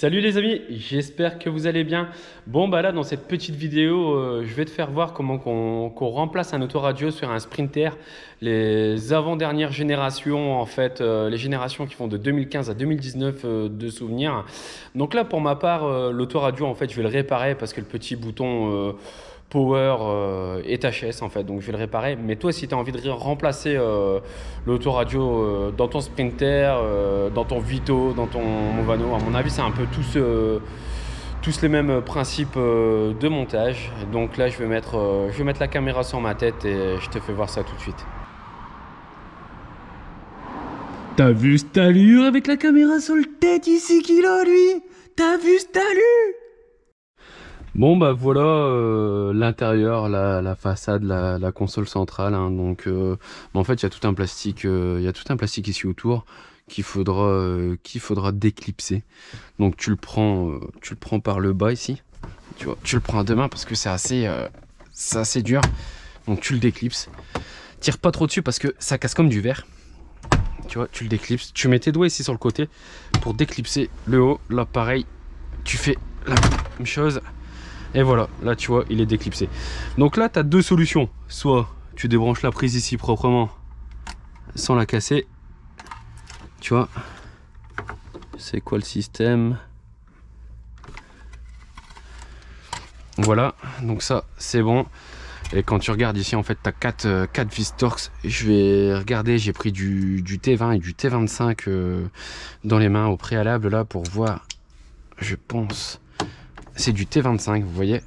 Salut les amis, j'espère que vous allez bien. Bon bah là dans cette petite vidéo, je vais te faire voir comment qu'on remplace un autoradio sur un Sprinter, les avant-dernières générations en fait, les générations qui font de 2015 à 2019 de souvenirs. Donc là pour ma part, l'autoradio en fait je vais le réparer parce que le petit bouton Power est HS en fait, donc je vais le réparer. Mais toi si tu as envie de remplacer l'autoradio dans ton Sprinter, dans ton Vito, dans ton Movano, à mon avis c'est un peu tous les mêmes principes de montage. Donc là je vais mettre la caméra sur ma tête et je te fais voir ça tout de suite. T'as vu cette allure avec la caméra sur le tête ici qu'il a lui? T'as vu cette allure? Bon bah voilà l'intérieur, la façade, la console centrale, hein, donc en fait il y a tout un plastique, ici autour qu'il faudra déclipser. Donc tu le prends par le bas ici, tu vois, tu le prends à deux mains parce que c'est assez dur. Donc tu le déclipses, tire pas trop dessus parce que ça casse comme du verre. Tu vois, tu le déclipses, tu mets tes doigts ici sur le côté pour déclipser le haut. Là pareil, tu fais la même chose. Et voilà, là tu vois, il est déclipsé. Donc là, tu as deux solutions. Soit tu débranches la prise ici proprement, sans la casser. Tu vois, c'est quoi le système? Voilà, donc ça, c'est bon. Et quand tu regardes ici, en fait, tu as 4 vis Torx. Je vais regarder, j'ai pris du T20 et du T25 dans les mains au préalable, là, pour voir, je pense... C'est du T25, vous voyez.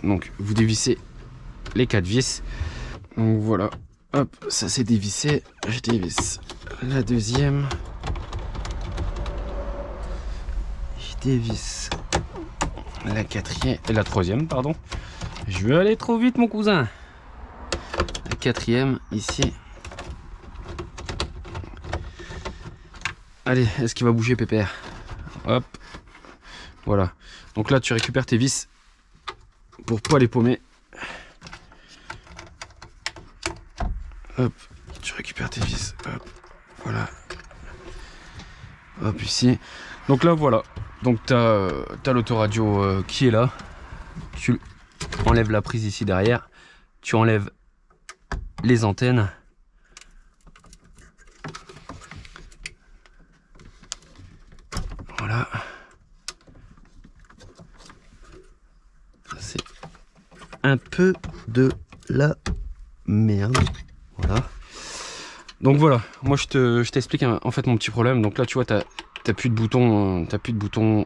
Donc vous dévissez les 4 vis. Donc voilà. Hop, ça c'est dévissé. Je dévisse la deuxième. Je dévisse la quatrième et la troisième, pardon. Je vais aller trop vite mon cousin. La quatrième ici. Allez, est-ce qu'il va bouger pépère? Hop. Voilà. Donc là, tu récupères tes vis pour pas les paumer. Hop, tu récupères tes vis. Hop, voilà. Hop, ici. Donc là, voilà. Donc tu as l'autoradio qui est là. Tu enlèves la prise ici derrière. Tu enlèves les antennes. Voilà. C'est un peu de la merde. Voilà. Donc voilà, moi je t'explique en fait mon petit problème. Donc là tu vois, t'as plus de bouton,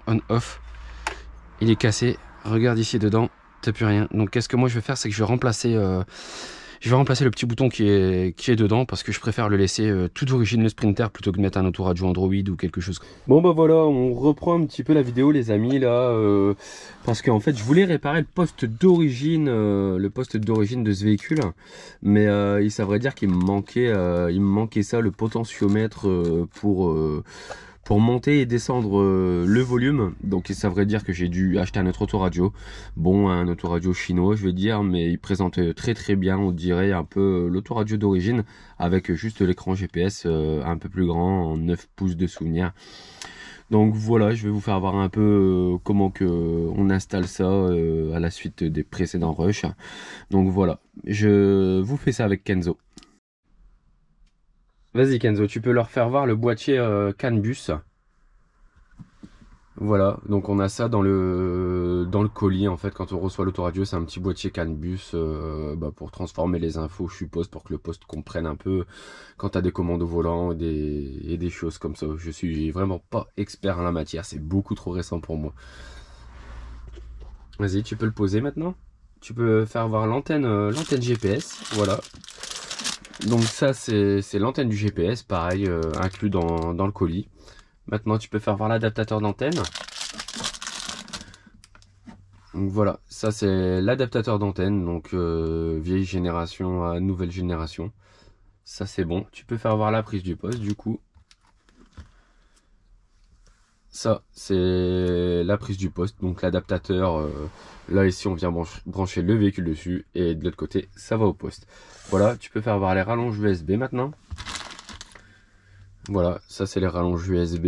on-off. Il est cassé. Regarde ici dedans, t'as plus rien. Donc qu'est-ce que moi je vais faire, c'est que je vais remplacer le petit bouton qui est dedans parce que je préfère le laisser tout d'origine le Sprinter plutôt que de mettre un autoradio Android ou quelque chose. Bon bah voilà, on reprend un petit peu la vidéo les amis là, parce qu'en fait je voulais réparer le poste d'origine de ce véhicule, mais il s'avérait dire qu'il me manquait ça, le potentiomètre pour monter et descendre le volume. Donc ça veut dire que j'ai dû acheter un autre autoradio. Bon, un autoradio chinois je vais dire, mais il présente très bien, on dirait un peu l'autoradio d'origine, avec juste l'écran GPS un peu plus grand, en 9 pouces de souvenir. Donc voilà, je vais vous faire voir un peu comment que on installe ça à la suite des précédents rushs. Donc voilà, je vous fais ça avec Kenzo. Vas-y Kenzo, tu peux leur faire voir le boîtier CAN bus. Voilà, donc on a ça dans le colis en fait. Quand on reçoit l'autoradio, c'est un petit boîtier CAN bus pour transformer les infos, je suppose, pour que le poste comprenne un peu quand tu as des commandes au volant et des choses comme ça. Je suis vraiment pas expert en la matière, c'est beaucoup trop récent pour moi. Vas-y, tu peux le poser maintenant. Tu peux faire voir l'antenne GPS, voilà. Donc ça c'est l'antenne du GPS, pareil, inclus dans le colis. Maintenant tu peux faire voir l'adaptateur d'antenne. Donc voilà, ça c'est l'adaptateur d'antenne, donc vieille génération à nouvelle génération. Ça c'est bon. Tu peux faire voir la prise du poste du coup. Ça c'est la prise du poste, donc l'adaptateur. Là ici on vient brancher le véhicule dessus et de l'autre côté ça va au poste. Voilà, tu peux faire voir les rallonges USB maintenant. Voilà, ça c'est les rallonges USB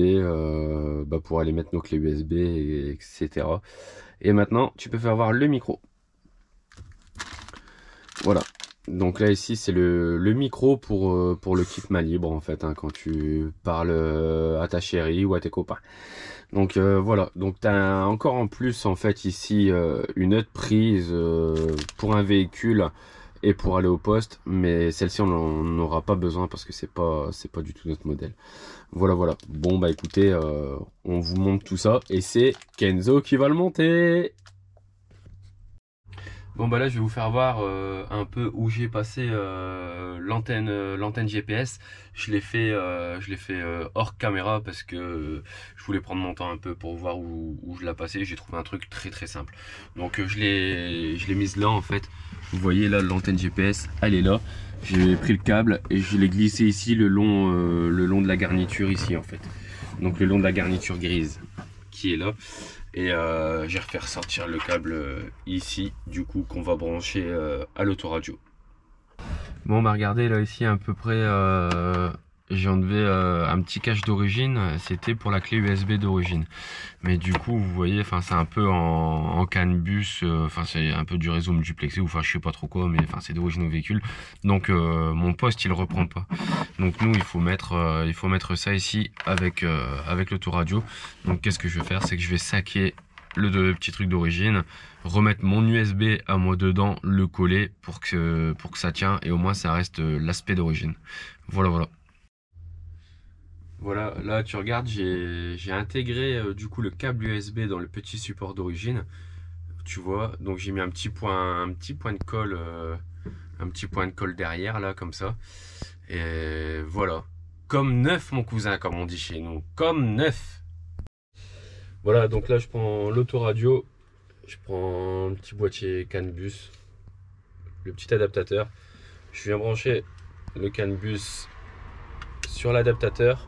pour aller mettre nos clés USB, etc. Et maintenant, tu peux faire voir le micro. Voilà. Donc là ici c'est le micro pour le kit main libre en fait, hein, quand tu parles à ta chérie ou à tes copains. Donc voilà, donc tu as encore en plus en fait ici une autre prise pour un véhicule et pour aller au poste, mais celle-ci on n'en aura pas besoin parce que c'est pas du tout notre modèle. Voilà, voilà. Bon bah écoutez, on vous montre tout ça et c'est Kenzo qui va le monter. Bon bah là je vais vous faire voir un peu où j'ai passé l'antenne GPS. Je l'ai fait hors caméra parce que je voulais prendre mon temps un peu pour voir où je l'ai passé. J'ai trouvé un truc très très simple. Donc je l'ai mise là en fait. Vous voyez là l'antenne GPS, elle est là. J'ai pris le câble et je l'ai glissé ici le long de la garniture ici en fait. Donc le long de la garniture grise qui est là. Et j'ai refait ressortir le câble ici, du coup, qu'on va brancher à l'autoradio. Bon, bah regardez, là, ici, à peu près, j'ai enlevé un petit cache d'origine. C'était pour la clé USB d'origine. Mais du coup, vous voyez, enfin, c'est un peu en CAN bus. Enfin, c'est un peu du réseau multiplexé, ou enfin, je sais pas trop quoi, mais enfin, c'est d'origine au véhicule. Donc, mon poste, il reprend pas. Donc, nous, il faut mettre ça ici avec l'autoradio. Donc, qu'est-ce que je vais faire? C'est que je vais saquer le petit truc d'origine, remettre mon USB à moi dedans, le coller pour que ça tient et au moins ça reste l'aspect d'origine. Voilà, voilà. Voilà, là tu regardes, j'ai intégré du coup le câble USB dans le petit support d'origine. Tu vois, donc j'ai mis un petit point de colle, derrière là comme ça. Et voilà, comme neuf mon cousin, comme on dit chez nous, comme neuf. Voilà, donc là je prends l'autoradio, je prends un petit boîtier CAN bus, le petit adaptateur. Je viens brancher le CAN bus sur l'adaptateur.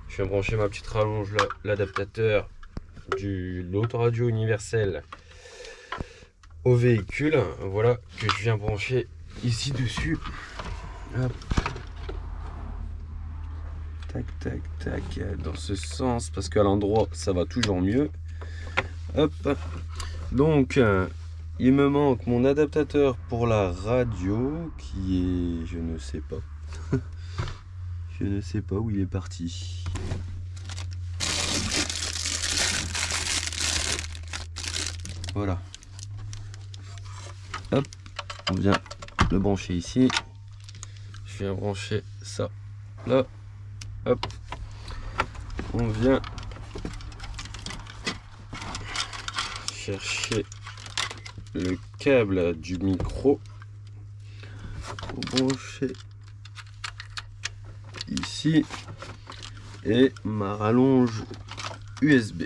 Je viens brancher ma petite rallonge là, l'adaptateur de l'autoradio universel au véhicule. Voilà, que je viens brancher ici dessus. Hop. Tac, tac, tac, dans ce sens, parce qu'à l'endroit ça va toujours mieux. Hop. Donc il me manque mon adaptateur pour la radio qui est, je ne sais pas. Je ne sais pas où il est parti. Voilà. Hop, on vient le brancher ici. Je viens brancher ça là. Hop. On vient chercher le câble du micro pour brancher ici et ma rallonge USB,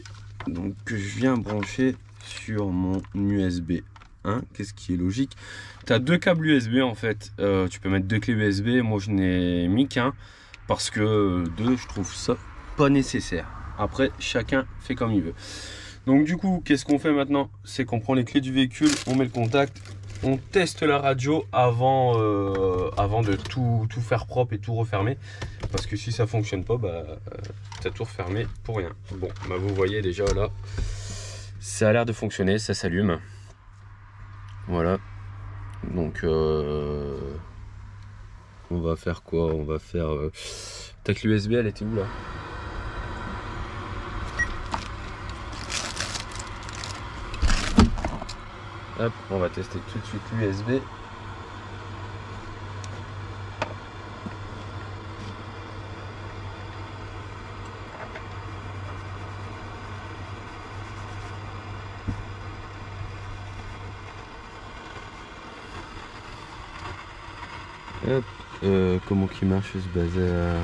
donc que je viens brancher sur mon USB 1. Qu'est-ce qui est logique, tu as deux câbles USB en fait, tu peux mettre deux clés USB. Moi je n'ai mis qu'un parce que deux, je trouve ça pas nécessaire. Après chacun fait comme il veut. Donc du coup, qu'est-ce qu'on fait maintenant? C'est qu'on prend les clés du véhicule, on met le contact, on teste la radio avant de tout faire propre et tout refermer. Parce que si ça fonctionne pas, bah, t'as tout refermé pour rien. Bon, bah vous voyez déjà là, ça a l'air de fonctionner, ça s'allume. Voilà. Donc on va faire quoi? On va faire... Ta clé USB, elle était où là? Hop, on va tester tout de suite l'USB. Hop, comment qui marche ce bazar?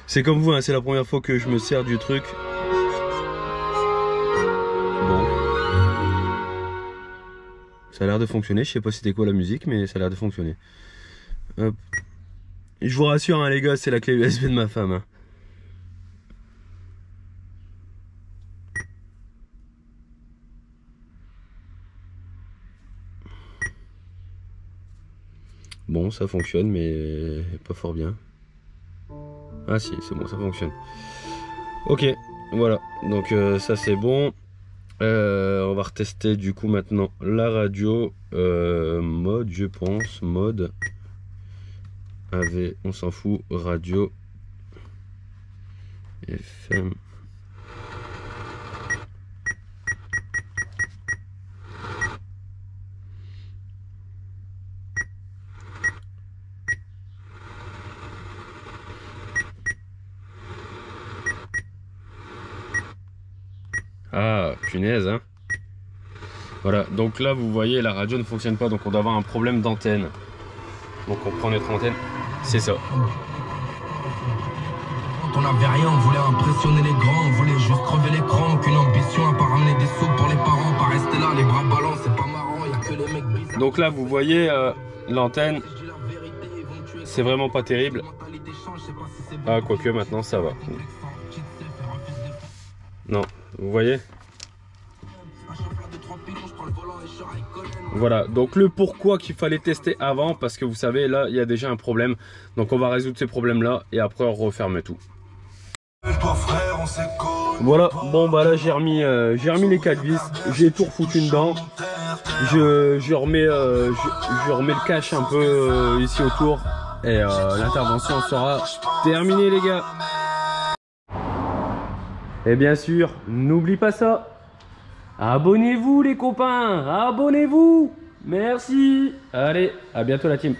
C'est comme vous, hein, c'est la première fois que je me sers du truc. Bon. Ça a l'air de fonctionner, je sais pas c'était quoi la musique, mais ça a l'air de fonctionner. Hop. Je vous rassure, hein, les gars, c'est la clé USB de ma femme. Hein. Bon, ça fonctionne, mais pas fort bien. Ah si, c'est bon, ça fonctionne. Ok, voilà. Donc ça c'est bon. On va retester du coup maintenant la radio. Mode, je pense. Mode. AV, on s'en fout. Radio. FM. Ah, punaise, hein. Voilà, donc là, vous voyez, la radio ne fonctionne pas, donc on doit avoir un problème d'antenne. Donc on prend notre antenne, c'est ça. On n'avait rien, on voulait impressionner les grands, on voulait juste crever l'écran. Aucune ambition à pas ramener des sous pour les parents, pas rester là, les bras ballants, c'est pas marrant, y'a que les mecs bizarres. Donc là, vous voyez, l'antenne, c'est vraiment pas terrible. Ah, quoique maintenant, ça va. Non, vous voyez? Voilà, donc le pourquoi qu'il fallait tester avant, parce que vous savez, là, il y a déjà un problème. Donc on va résoudre ces problèmes-là et après on referme tout. Voilà, bon bah là j'ai remis les 4 vis, j'ai tout refoutu dedans. Je remets le cache un peu ici autour et l'intervention sera terminée les gars. Et bien sûr, n'oublie pas ça. Abonnez-vous les copains, abonnez-vous. Merci. Allez, à bientôt la team.